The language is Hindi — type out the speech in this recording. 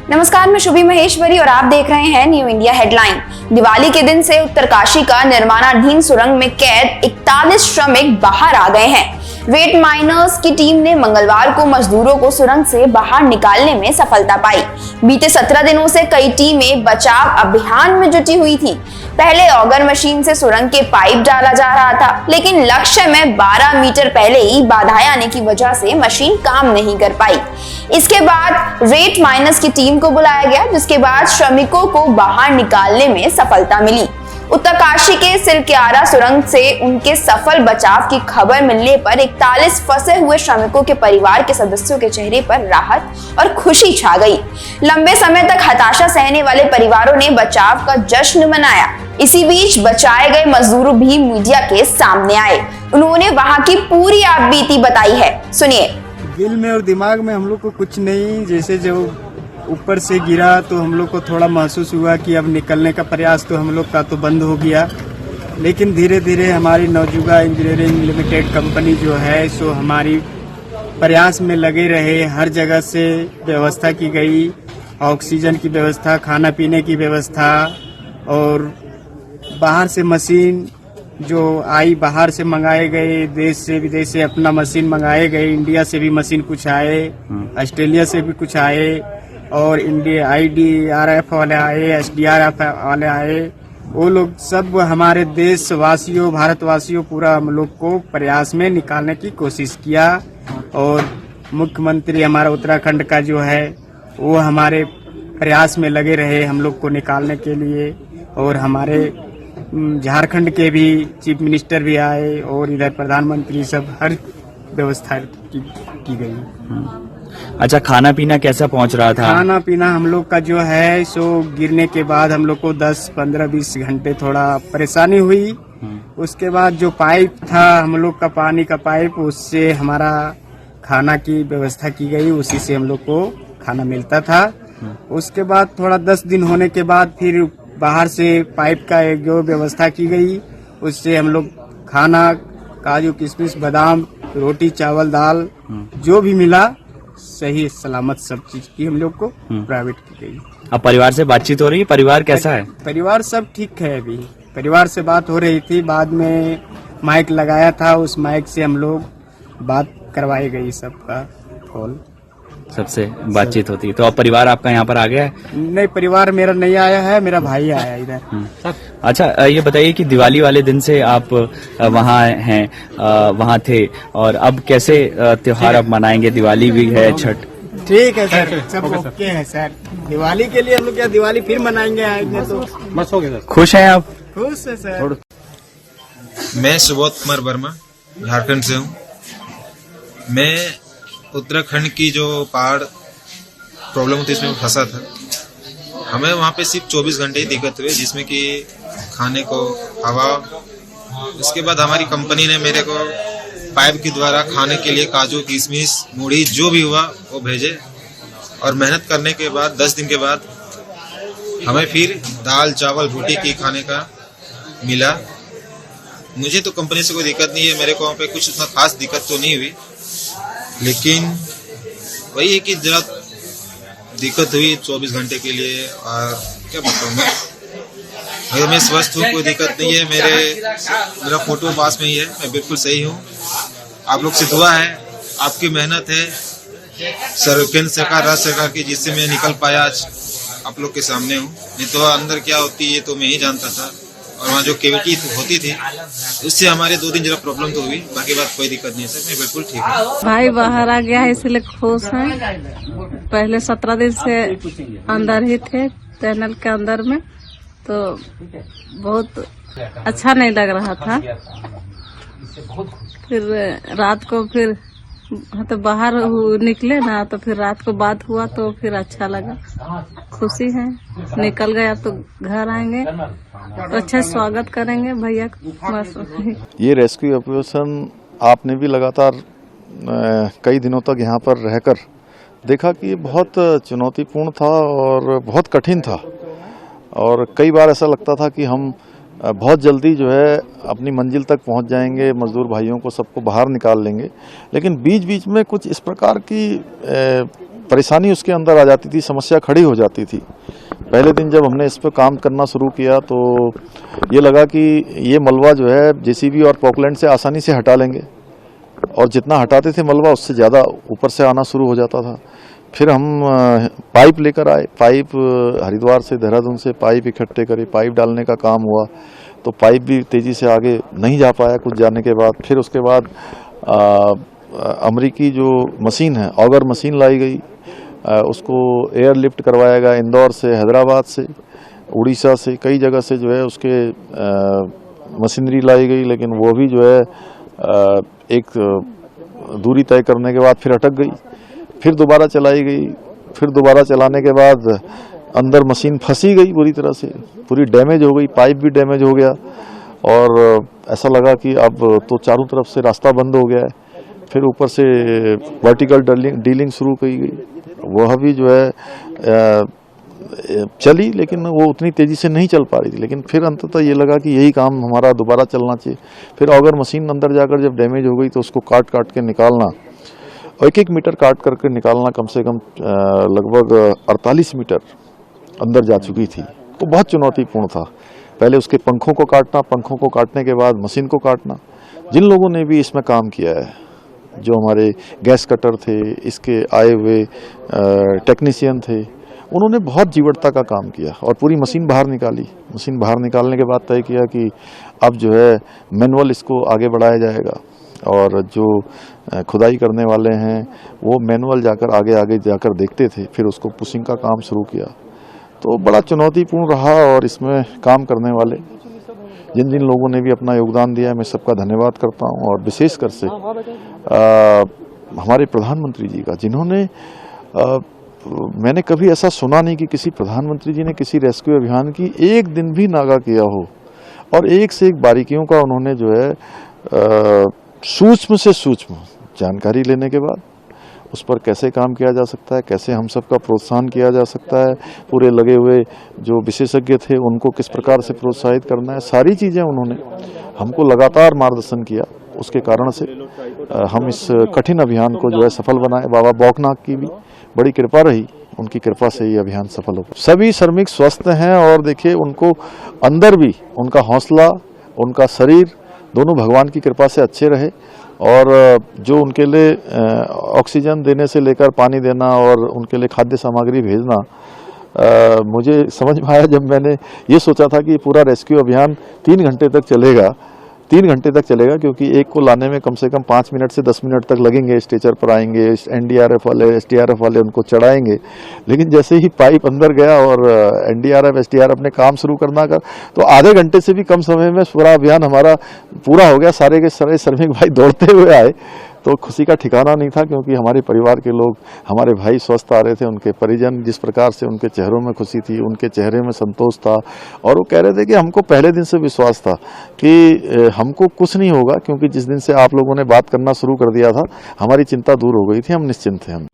नमस्कार, मैं शुभी महेश्वरी और आप देख रहे हैं न्यू इंडिया हेडलाइन। दिवाली के दिन से उत्तरकाशी का निर्माणाधीन सुरंग में कैद 41 श्रमिक बाहर आ गए हैं। वेट माइनर्स की टीम ने मंगलवार को मजदूरों को सुरंग से बाहर निकालने में सफलता पाई। बीते 17 दिनों से कई टीमें बचाव अभियान में जुटी हुई थी। पहले ऑगर मशीन से सुरंग के पाइप डाला जा रहा था, लेकिन लक्ष्य में 12 मीटर पहले ही बाधाएं आने की वजह से मशीन काम नहीं कर पाई। इसके बाद वेट माइनर्स की टीम को बुलाया गया, जिसके बाद श्रमिकों को बाहर निकालने में सफलता मिली। उत्तरकाशी के सिरक्यारा सुरंग से उनके सफल बचाव की खबर मिलने पर 41 फंसे हुए श्रमिकों के परिवार के सदस्यों के चेहरे पर राहत और खुशी छा गई। लंबे समय तक हताशा सहने वाले परिवारों ने बचाव का जश्न मनाया। इसी बीच बचाए गए मजदूर भी मीडिया के सामने आए। उन्होंने वहां की पूरी आपबीती बताई है, सुनिए। दिल में और दिमाग में हम लोग को कुछ नहीं, जैसे जो ऊपर से गिरा तो हम लोग को थोड़ा महसूस हुआ कि अब निकलने का प्रयास तो हम लोग का तो बंद हो गया, लेकिन धीरे धीरे हमारी नवजुगा इंजीनियरिंग लिमिटेड कंपनी जो है सो हमारी प्रयास में लगे रहे। हर जगह से व्यवस्था की गई, ऑक्सीजन की व्यवस्था, खाना पीने की व्यवस्था, और बाहर से मशीन जो आई, बाहर से मंगाए गए, देश से विदेश से अपना मशीन मंगाए गए। इंडिया से भी मशीन कुछ आए, ऑस्ट्रेलिया से भी कुछ आए, और इंडिया IDRF वाले आए, SDRF वाले आए। वो लोग सब हमारे देशवासियों, भारतवासियों, पूरा हम लोग को प्रयास में निकालने की कोशिश किया। और मुख्यमंत्री हमारा उत्तराखंड का जो है वो हमारे प्रयास में लगे रहे हम लोग को निकालने के लिए। और हमारे झारखंड के भी चीफ मिनिस्टर भी आए, और इधर प्रधानमंत्री, सब हर व्यवस्था की गई। अच्छा, खाना पीना कैसा पहुंच रहा था? खाना पीना हम लोग का जो है सो गिरने के बाद हम लोग को 10, 15, 20 घंटे थोड़ा परेशानी हुई। उसके बाद जो पाइप था हम लोग का, पानी का पाइप, उससे हमारा खाना की व्यवस्था की गई, उसी से हम लोग को खाना मिलता था। उसके बाद थोड़ा 10 दिन होने के बाद फिर बाहर से पाइप का एक जो व्यवस्था की गई, उससे हम लोग खाना, काजू किशमिश, बादाम, रोटी, चावल, दाल, जो भी मिला सही सलामत सब चीज की हम लोग को प्राइवेट की गई। अब परिवार से बातचीत हो रही है? परिवार कैसा है? परिवार सब ठीक है। अभी परिवार से बात हो रही थी, बाद में माइक लगाया था, उस माइक से हम लोग बात करवाई गई, सबका कॉल, सबसे बातचीत होती है। तो अब परिवार आपका यहाँ पर आ गया है? नहीं, परिवार मेरा नहीं आया है, मेरा भाई आया इधर। अच्छा, ये बताइए कि दिवाली वाले दिन से आप वहाँ हैं, वहाँ थे, और अब कैसे त्योहार अब मनाएंगे? दिवाली भी है, छठ। ठीक है सर, सब ओके है सर। दिवाली के लिए हम लोग क्या दिवाली फिर मनाएंगे, आएंगे तो बस हो गया सर। खुश हैं आप? खुश है सर। मैं सुबोध कुमार वर्मा झारखंड से हूँ। मैं उत्तराखंड की जो पहाड़ प्रॉब्लम थी इसमें फंसा था। हमें वहाँ पे सिर्फ 24 घंटे ही दिक्कत हुई, जिसमें कि खाने को, हवा। उसके बाद हमारी कंपनी ने मेरे को पाइप के द्वारा खाने के लिए काजू, किशमिश, मूढ़ी, जो भी हुआ वो भेजे। और मेहनत करने के बाद 10 दिन के बाद हमें फिर दाल, चावल, रोटी की खाने का मिला। मुझे तो कंपनी से कोई दिक्कत नहीं है, मेरे को वहाँ पे कुछ उतना खास दिक्कत तो नहीं हुई, लेकिन वही है कि जरा दिक्कत हुई 24 घंटे के लिए। और क्या बताऊँ मैं, मैं स्वस्थ हूँ, कोई दिक्कत नहीं है। मेरा फोटो पास में ही है, मैं बिल्कुल सही हूँ। आप लोग से दुआ है, आपकी मेहनत है, केंद्र सरकार, राज्य सरकार की, जिससे मैं निकल पाया आज आप लोग के सामने हूँ। नहीं तो अंदर क्या होती है तो मैं ही जानता था, और वहाँ जो कैविटी होती थी उससे हमारे 2 दिन जरा प्रॉब्लम तो हुई, बाकी बात कोई दिक्कत नहीं है सर, मैं बिल्कुल ठीक हूँ। भाई बाहर आ गया है, इसलिए खुश हैं। पहले 17 दिन से अंदर ही थे, टनल के अंदर में, तो बहुत अच्छा नहीं लग रहा था। फिर रात को फिर तो बाहर निकले ना, तो फिर रात को बात हुआ तो फिर अच्छा लगा, खुशी है। निकल गया तो घर आएंगे तो अच्छा स्वागत करेंगे भैया का। ये रेस्क्यू ऑपरेशन आपने भी लगातार कई दिनों तक यहाँ पर रहकर देखा कि बहुत चुनौतीपूर्ण था और बहुत कठिन था, और कई बार ऐसा लगता था कि हम बहुत जल्दी जो है अपनी मंजिल तक पहुंच जाएंगे, मजदूर भाइयों को सबको बाहर निकाल लेंगे। लेकिन बीच बीच में कुछ इस प्रकार की परेशानी उसके अंदर आ जाती थी, समस्या खड़ी हो जाती थी। पहले दिन जब हमने इस पर काम करना शुरू किया तो ये लगा कि ये मलबा जो है जेसीबी और पॉकलैंड से आसानी से हटा लेंगे, और जितना हटाते थे मलबा उससे ज़्यादा ऊपर से आना शुरू हो जाता था। फिर हम पाइप लेकर आए, पाइप हरिद्वार से, देहरादून से पाइप इकट्ठे करे, पाइप डालने का काम हुआ, तो पाइप भी तेज़ी से आगे नहीं जा पाया कुछ जाने के बाद। फिर उसके बाद अमरीकी जो मशीन है, ऑगर मशीन लाई गई, उसको एयर लिफ्ट करवाया गया इंदौर से, हैदराबाद से, उड़ीसा से, कई जगह से जो है उसके मशीनरी लाई गई, लेकिन वो भी जो है एक दूरी तय करने के बाद फिर अटक गई। फिर दोबारा चलाई गई, फिर दोबारा चलाने के बाद अंदर मशीन फंसी गई पूरी तरह से, पूरी डैमेज हो गई, पाइप भी डैमेज हो गया, और ऐसा लगा कि अब तो चारों तरफ से रास्ता बंद हो गया है। फिर ऊपर से वर्टिकल डीलिंग शुरू की गई, वह भी जो है चली, लेकिन वो उतनी तेज़ी से नहीं चल पा रही थी। लेकिन फिर अंततः ये लगा कि यही काम हमारा दोबारा चलना चाहिए। फिर अगर मशीन अंदर जाकर जब डैमेज हो गई तो उसको काट काट के निकालना, और 1-1 मीटर काट करके निकालना, कम से कम लगभग 48 मीटर अंदर जा चुकी थी। तो बहुत चुनौतीपूर्ण था। पहले उसके पंखों को काटना, पंखों को काटने के बाद मशीन को काटना। जिन लोगों ने भी इसमें काम किया है, जो हमारे गैस कटर थे, इसके आए हुए टेक्नीशियन थे, उन्होंने बहुत जीवटता का काम किया और पूरी मशीन बाहर निकाली। मशीन बाहर निकालने के बाद तय किया कि अब जो है मैनुअल इसको आगे बढ़ाया जाएगा, और जो खुदाई करने वाले हैं वो मैनुअल जाकर आगे जाकर देखते थे। फिर उसको पुशिंग का काम शुरू किया। तो बड़ा चुनौतीपूर्ण रहा, और इसमें काम करने वाले जिन जिन लोगों ने भी अपना योगदान दिया है, मैं सबका धन्यवाद करता हूं। और विशेषकर से हमारे प्रधानमंत्री जी का, जिन्होंने मैंने कभी ऐसा सुना नहीं कि किसी प्रधानमंत्री जी ने किसी रेस्क्यू अभियान की एक दिन भी नागा किया हो, और एक से एक बारीकियों का उन्होंने जो है सूक्ष्म से सूक्ष्म जानकारी लेने के बाद उस पर कैसे काम किया जा सकता है, कैसे हम सबका प्रोत्साहन किया जा सकता है, पूरे लगे हुए जो विशेषज्ञ थे उनको किस प्रकार से प्रोत्साहित करना है, सारी चीज़ें उन्होंने हमको लगातार मार्गदर्शन किया। उसके कारण से हम इस कठिन अभियान को जो है सफल बनाए। बाबा बौकनाथ की भी बड़ी कृपा रही, उनकी कृपा से ये अभियान सफल हो। सभी श्रमिक स्वस्थ हैं, और देखिए उनको अंदर भी उनका हौसला, उनका शरीर दोनों भगवान की कृपा से अच्छे रहे, और जो उनके लिए ऑक्सीजन देने से लेकर पानी देना और उनके लिए खाद्य सामग्री भेजना, मुझे समझ में आया जब मैंने ये सोचा था कि पूरा रेस्क्यू अभियान 3 घंटे तक चलेगा, 3 घंटे तक चलेगा, क्योंकि एक को लाने में कम से कम 5 मिनट से 10 मिनट तक लगेंगे। स्ट्रेचर पर आएंगे, एनडीआरएफ वाले, एसडीआरएफ वाले उनको चढ़ाएंगे। लेकिन जैसे ही पाइप अंदर गया और एनडीआरएफ एसडीआरएफ ने काम शुरू करना का, तो आधे घंटे से भी कम समय में पूरा अभियान हमारा पूरा हो गया। सारे के सारे श्रमिक भाई दौड़ते हुए आए, तो खुशी का ठिकाना नहीं था, क्योंकि हमारे परिवार के लोग, हमारे भाई स्वस्थ आ रहे थे, उनके परिजन, जिस प्रकार से उनके चेहरों में खुशी थी, उनके चेहरे में संतोष था, और वो कह रहे थे कि हमको पहले दिन से विश्वास था कि हमको कुछ नहीं होगा, क्योंकि जिस दिन से आप लोगों ने बात करना शुरू कर दिया था, हमारी चिंता दूर हो गई थी, हम निश्चिंत थे। हम